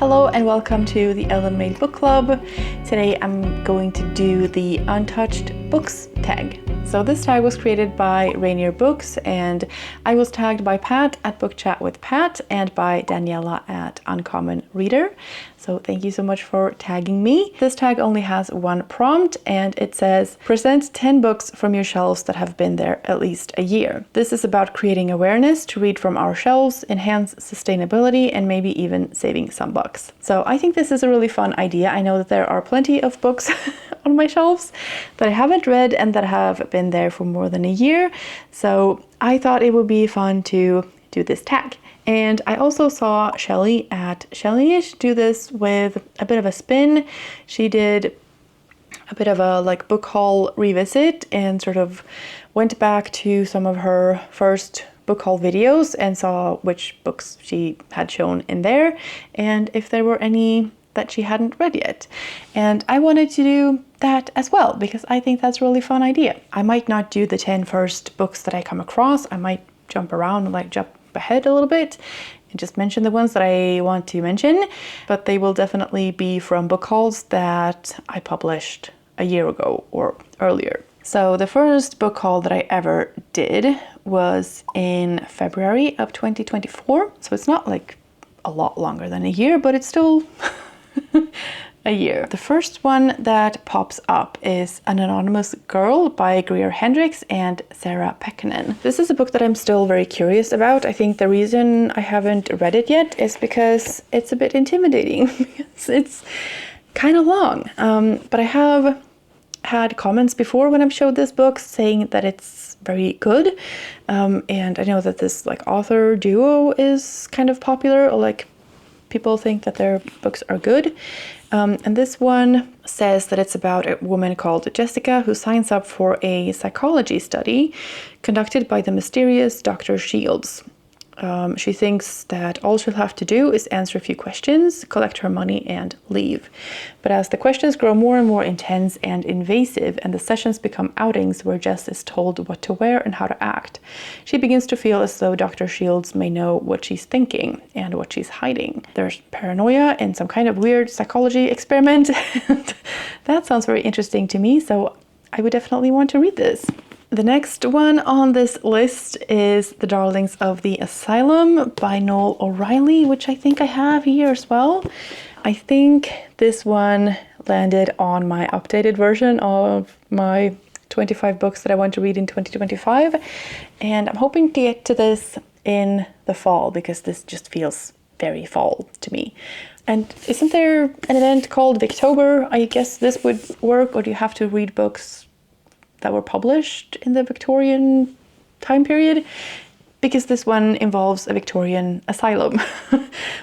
Hello and welcome to the Ellen Made Book Club. Today I'm going to do the Untouched Books tag. So this tag was created by Rainier Books and I was tagged by Pat at Book Chat with Pat and by Daniela at Uncommon Reader. So thank you so much for tagging me. This tag only has one prompt and it says, present 10 books from your shelves that have been there at least a year. This is about creating awareness to read from our shelves, enhance sustainability, and maybe even saving some bucks. So I think this is a really fun idea. I know that there are plenty of books on my shelves that I haven't read and that have been there for more than a year. So I thought it would be fun to do this tag. And I also saw Shelly at Shellyish do this with a bit of a spin. She did a bit of a book haul revisit and sort of went back to some of her first book haul videos and saw which books she had shown in there and if there were any that she hadn't read yet. And I wanted to do that as well because I think that's a really fun idea. I might not do the 10 first books that I come across. I might jump around and jump ahead a little bit and just mention the ones that I want to mention, but they will definitely be from book hauls that I published a year ago or earlier. So the first book haul that I ever did was in February of 2024. So it's not a lot longer than a year, but it's still a year. The first one that pops up is An Anonymous Girl by Greer, Hendricks and Sarah Pekkanen. This is a book that I'm still very curious about. I think the reason I haven't read it yet is because it's a bit intimidating because it's kind of long. But I have had comments before when I've showed this book saying that it's very good. And I know that this author duo is kind of popular, or people think that their books are good. And this one says that it's about a woman called Jessica who signs up for a psychology study conducted by the mysterious Dr. Shields. She thinks that all she'll have to do is answer a few questions, collect her money, and leave. But as the questions grow more and more intense and invasive, and the sessions become outings where Jess is told what to wear and how to act, she begins to feel as though Dr. Shields may know what she's thinking and what she's hiding. There's paranoia and some kind of weird psychology experiment. That sounds very interesting to me, so I would definitely want to read this. The next one on this list is The Darlings of the Asylum by Noel O'Reilly, which I think I have here as well. I think this one landed on my updated version of my 25 books that I want to read in 2025. And I'm hoping to get to this in the fall because this just feels very fall to me. And isn't there an event called Victober? I guess this would work, or do you have to read books that were published in the Victorian time period? Because this one involves a Victorian asylum,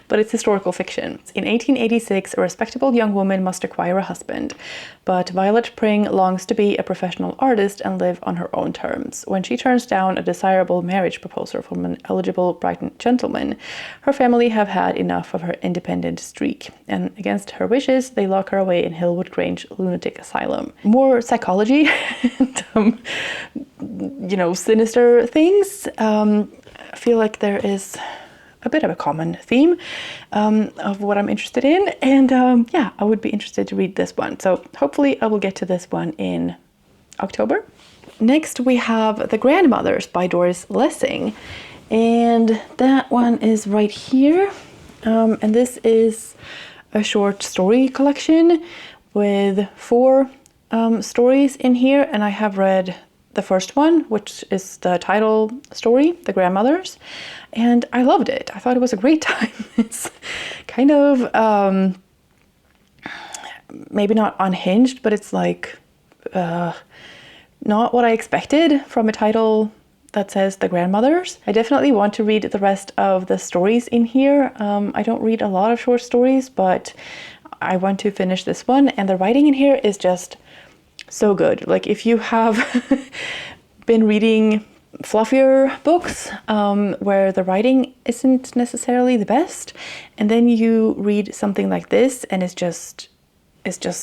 but it's historical fiction. In 1886, a respectable young woman must acquire a husband, but Violet Pring longs to be a professional artist and live on her own terms. When she turns down a desirable marriage proposal from an eligible Brighton gentleman, her family have had enough of her independent streak, and against her wishes, they lock her away in Hillwood Grange Lunatic Asylum. More psychology and, sinister things. I feel like there is a bit of a common theme of what I'm interested in, and I would be interested to read this one. So hopefully I will get to this one in October. Next we have The Grandmothers by Doris Lessing, and that one is right here. And this is a short story collection with 4 stories in here, and I have read the first one, which is the title story, The Grandmothers, and I loved it. I thought it was a great time. It's kind of maybe not unhinged, but it's not what I expected from a title that says The Grandmothers. I definitely want to read the rest of the stories in here. I don't read a lot of short stories, but I want to finish this one, and the writing in here is just so good. If you have been reading fluffier books where the writing isn't necessarily the best, and then you read something like this and it's just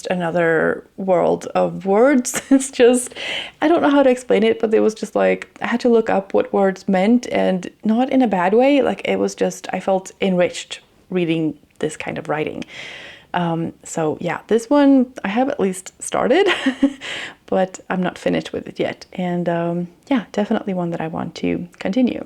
another world of words. It's just, I don't know how to explain it, but it was just I had to look up what words meant, and not in a bad way. It was just, I felt enriched reading this kind of writing. So yeah, this one I have at least started, but I'm not finished with it yet. And yeah, definitely one that I want to continue.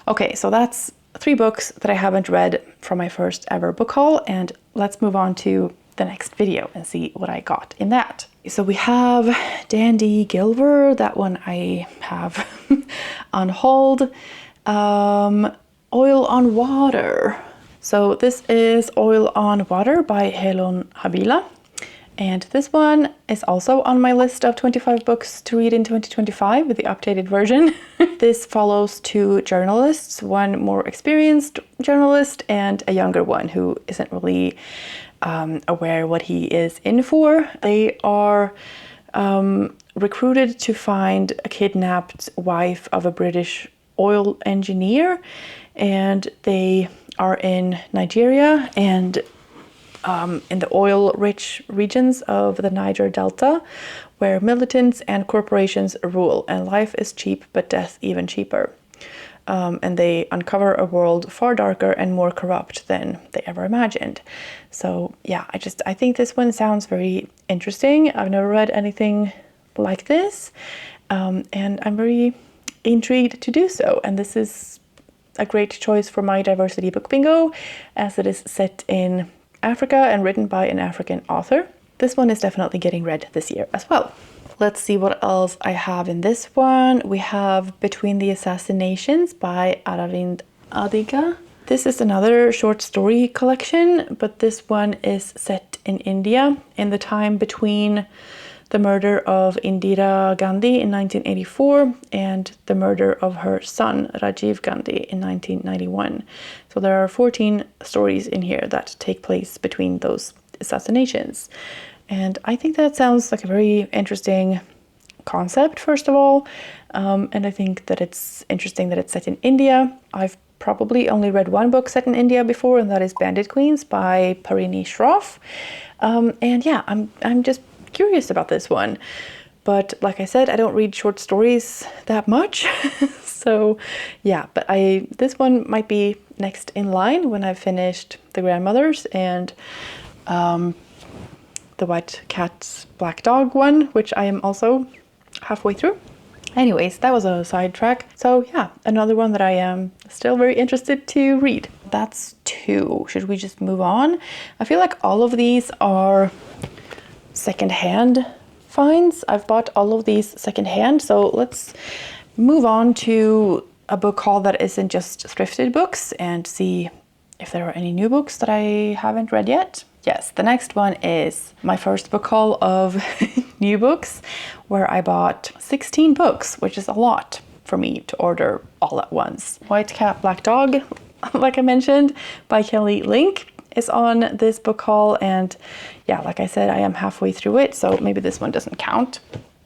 Okay, so that's 3 books that I haven't read from my first ever book haul, and let's move on to the next video and see what I got in that. So we have Dandy Gilver, that one I have on hold. Oil on Water. So this is Oil on Water by Helon Habila. And this one is also on my list of 25 books to read in 2025 with the updated version. This follows 2 journalists, one more experienced journalist and a younger one who isn't really aware what he is in for. They are recruited to find a kidnapped wife of a British oil engineer, and they are in Nigeria and in the oil-rich regions of the Niger Delta, where militants and corporations rule, and life is cheap but death even cheaper. And they uncover a world far darker and more corrupt than they ever imagined. So yeah, I think this one sounds very interesting. I've never read anything like this, and I'm very intrigued to do so. And this is a great choice for my diversity book bingo, as it is set in Africa and written by an African author. This one is definitely getting read this year as well. Let's see what else I have in this one. We have Between the Assassinations by Aravind Adiga. This is another short story collection, but this one is set in India in the time between the murder of Indira Gandhi in 1984 and the murder of her son Rajiv Gandhi in 1991. So there are 14 stories in here that take place between those assassinations. And I think that sounds like a very interesting concept, first of all. And I think that it's interesting that it's set in India. I've probably only read one book set in India before, and that is Bandit Queens by Parini Shroff. And yeah, I'm just curious about this one. But like I said, I don't read short stories that much. So yeah, but this one might be next in line when I've finished The Grandmothers and the White Cat Black Dog one, which I am also halfway through. Anyways, that was a sidetrack. So yeah, another one that I am still very interested to read. That's 2. Should we just move on? I feel like all of these are secondhand finds. I've bought all of these secondhand. So let's move on to a book haul that isn't just thrifted books and see if there are any new books that I haven't read yet. Yes, the next one is my first book haul of new books, where I bought 16 books, which is a lot for me to order all at once. White Cat Black Dog, like I mentioned, by Kelly Link, is on this book haul, and yeah, like I said, I am halfway through it, so maybe this one doesn't count.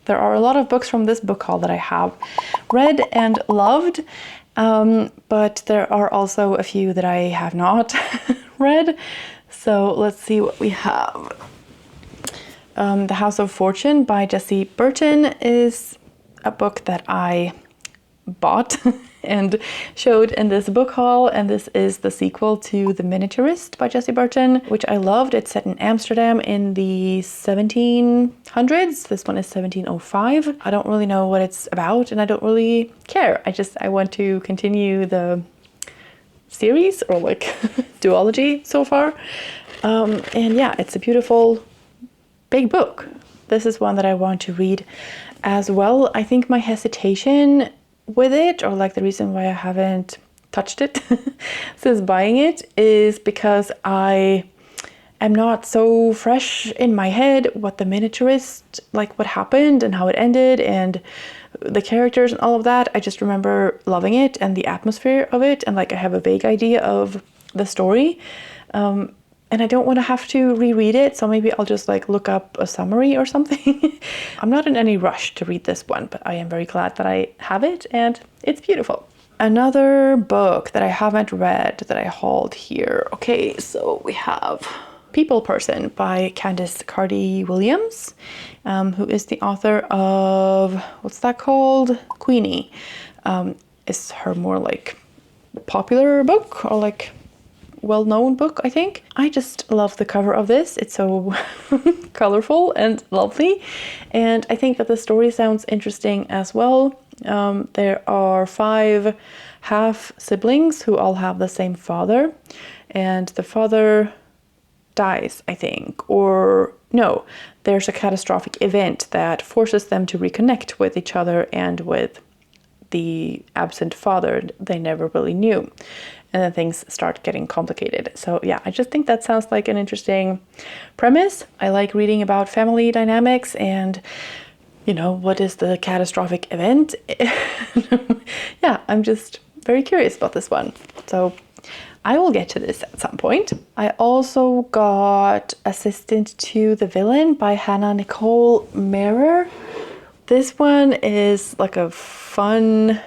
There are a lot of books from this book haul that I have read and loved, but there are also a few that I have not read. So let's see what we have. The House of Fortune by Jessie Burton is a book that I bought and showed in this book haul, and this is the sequel to The Miniaturist by Jessie Burton, which I loved. It's set in Amsterdam in the 1700s. This one is 1705. I don't really know what it's about, and I don't really care. I want to continue the series, or like duology so far. And yeah, it's a beautiful big book. This is one that I want to read as well. I think my hesitation with it, or like the reason why I haven't touched it since buying it, is because I am not so fresh in my head what The Miniaturist, like what happened and how it ended and the characters and all of that. I just remember loving it and the atmosphere of it, and like I have a vague idea of the story. And I don't want to have to reread it, so maybe I'll just like look up a summary or something. I'm not in any rush to read this one, but I am very glad that I have it, and it's beautiful. Another book that I haven't read that I hauled here. Okay, so we have People Person by Candice Carty-Williams, who is the author of, what's that called? Queenie. Is her more like popular book, or like well-known book, I think. I just love the cover of this. It's so colorful and lovely. And I think that the story sounds interesting as well. There are 5 half siblings who all have the same father. And the father dies, I think. Or no, there's a catastrophic event that forces them to reconnect with each other and with the absent father they never really knew. And then things start getting complicated. So yeah, I just think that sounds like an interesting premise. I like reading about family dynamics and, you know, what is the catastrophic event? Yeah, I'm just very curious about this one. So I will get to this at some point. I also got Assistant to the Villain by Nicole. This one is like a fun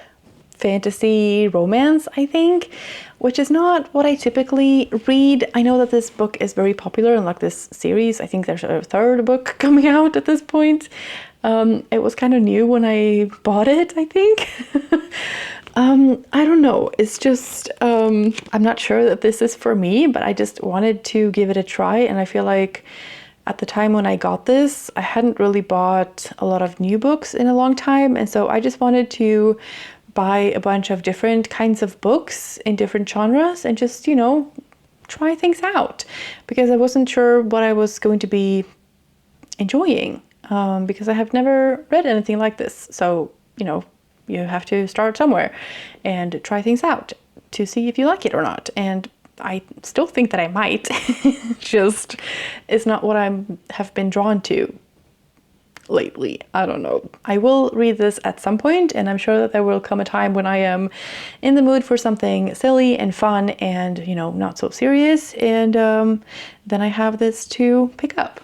fantasy romance, I think, which is not what I typically read. I know that this book is very popular and like this series. I think there's a 3rd book coming out at this point. It was kind of new when I bought it, I think. I don't know. It's just, I'm not sure that this is for me, but I just wanted to give it a try. And I feel like at the time when I got this, I hadn't really bought a lot of new books in a long time. And so I just wanted to buy a bunch of different kinds of books in different genres and just, you know, try things out, because I wasn't sure what I was going to be enjoying, because I have never read anything like this. So, you know, you have to start somewhere and try things out to see if you like it or not. And I still think that I might. Just it's not what I have been drawn to lately. I don't know. I will read this at some point, and I'm sure that there will come a time when I am in the mood for something silly and fun and, you know, not so serious. And then I have this to pick up.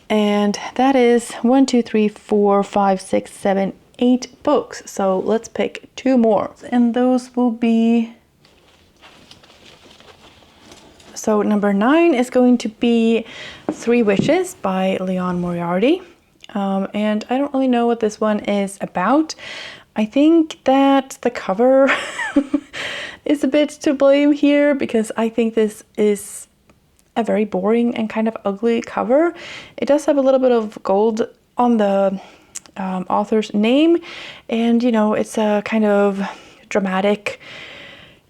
And that is 1, 2, 3, 4, 5, 6, 7, 8 books. So let's pick 2 more. And those will be... So number 9 is going to be 3 Wishes by Leon Moriarty. And I don't really know what this one is about. I think that the cover is a bit to blame here, because I think this is a very boring and kind of ugly cover. It does have a little bit of gold on the author's name, and you know, it's a kind of dramatic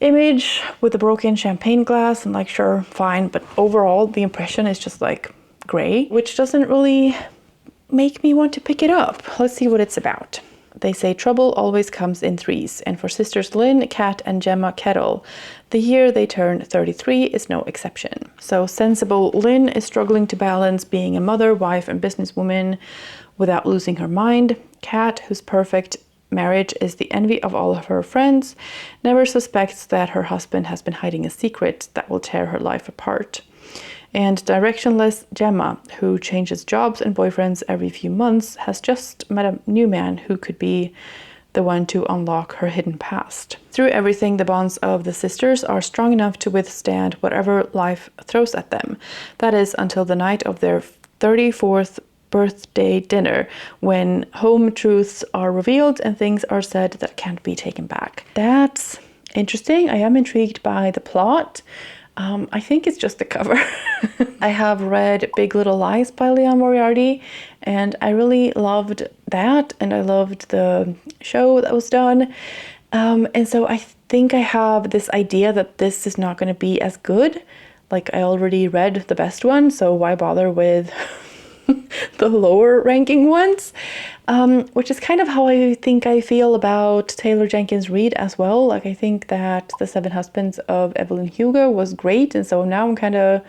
image with a broken champagne glass, and like, sure, fine, but overall the impression is just like gray, which doesn't really make me want to pick it up. Let's see what it's about. They say trouble always comes in threes, and for sisters Lynn, Kat, and Gemma Kettle, the year they turn 33 is no exception. So sensible Lynn is struggling to balance being a mother, wife, and businesswoman without losing her mind. Kat, whose perfect marriage is the envy of all of her friends, never suspects that her husband has been hiding a secret that will tear her life apart. And directionless Gemma, who changes jobs and boyfriends every few months, has just met a new man who could be the one to unlock her hidden past. Through everything, the bonds of the sisters are strong enough to withstand whatever life throws at them. That is until the night of their 34th birthday dinner, when home truths are revealed and things are said that can't be taken back. That's interesting. I am intrigued by the plot. I think it's just the cover. I have read Big Little Lies by Leon Moriarty, and I really loved that, and I loved the show that was done. And so I think I have this idea that this is not going to be as good. Like, I already read the best one, so why bother with the lower ranking ones? Which is kind of how I think I feel about Taylor Jenkins Reid as well. Like, I think that The Seven Husbands of Evelyn Hugo was great, and so now I'm kind of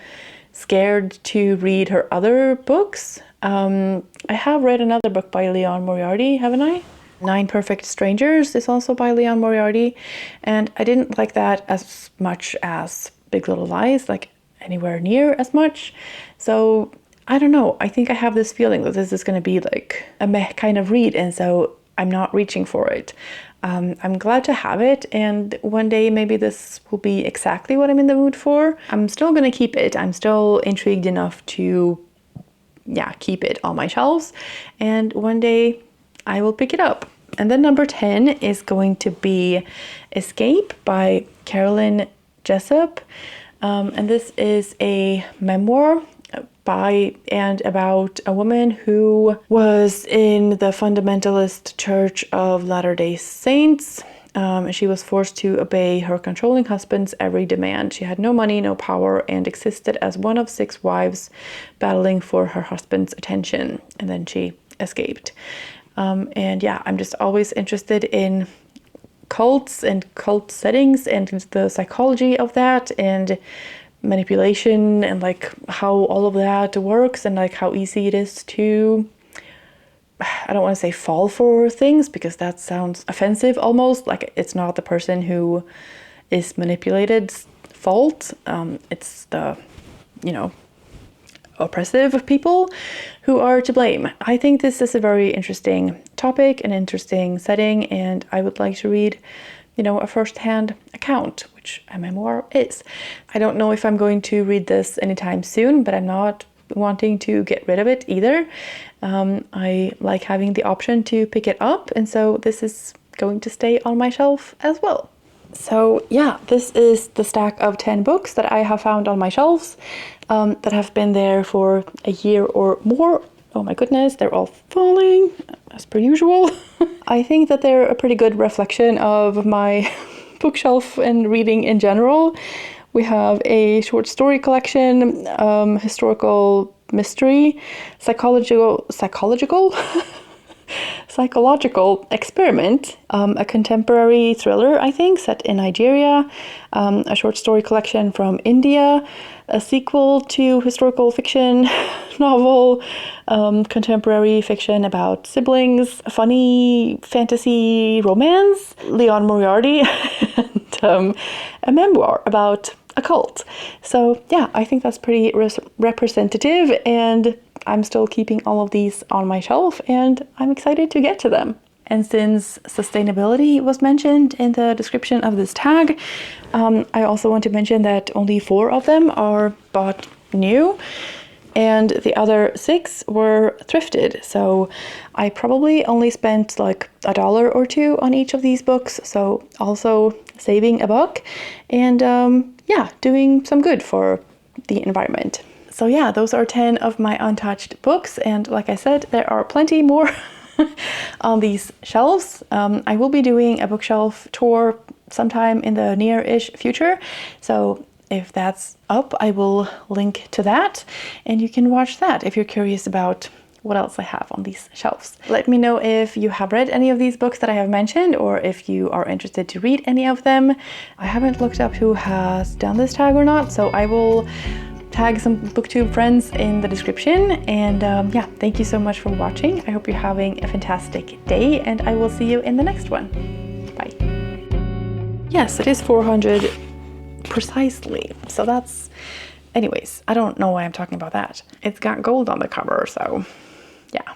scared to read her other books. I have read another book by Leon Moriarty, haven't I? 9 Perfect Strangers is also by Leon Moriarty, and I didn't like that as much as Big Little Lies, like anywhere near as much. So I don't know, I think I have this feeling that this is going to be like a meh kind of read, and so I'm not reaching for it. I'm glad to have it, and one day maybe this will be exactly what I'm in the mood for. I'm still going to keep it. I'm still intrigued enough to, keep it on my shelves, and one day I will pick it up. And then number 10 is going to be Escape by Carolyn Jessup. And this is a memoir by and about a woman who was in the fundamentalist Church of Latter-day Saints. She was forced to obey her controlling husband's every demand. She had no money, no power, and existed as one of 6 wives battling for her husband's attention. And then she escaped. And yeah, I'm just always interested in cults and cult settings and the psychology of that and manipulation and like how all of that works and like how easy it is to, I don't want to say fall for things because that sounds offensive almost, like it's not the person who is manipulated's fault. It's the, you know, oppressive people who are to blame. I think this is a very interesting topic, an interesting setting, and I would like to read, you know, a first-hand account, which a memoir is. I don't know if I'm going to read this anytime soon, but I'm not wanting to get rid of it either. I like having the option to pick it up, and so this is going to stay on my shelf as well. So yeah, this is the stack of 10 books that I have found on my shelves that have been there for a year or more. Oh my goodness, they're all falling as per usual. I think that they're a pretty good reflection of my bookshelf and reading in general. We have a short story collection, historical mystery, psychological experiment, a contemporary thriller, I think, set in Nigeria, a short story collection from India, a sequel to historical fiction novel, contemporary fiction about siblings, a funny fantasy romance, Leon Moriarty, and a memoir about a cult. So yeah, I think that's pretty representative, and I'm still keeping all of these on my shelf and I'm excited to get to them. And since sustainability was mentioned in the description of this tag, I also want to mention that only 4 of them are bought new and the other 6 were thrifted. So I probably only spent like $1 or $2 on each of these books. So also saving $1 and yeah, doing some good for the environment. So yeah, those are 10 of my untouched books, and like I said, there are plenty more on these shelves. I will be doing a bookshelf tour sometime in the near-ish future, so if that's up, I will link to that, and you can watch that if you're curious about what else I have on these shelves. Let me know if you have read any of these books that I have mentioned, or if you are interested to read any of them. I haven't looked up who has done this tag or not, so I will tag some booktube friends in the description. And yeah, thank you so much for watching. I hope you're having a fantastic day, and I will see you in the next one. Bye. Yes, it is 400 precisely. So that's, anyways, I don't know why I'm talking about that. It's got gold on the cover, so yeah.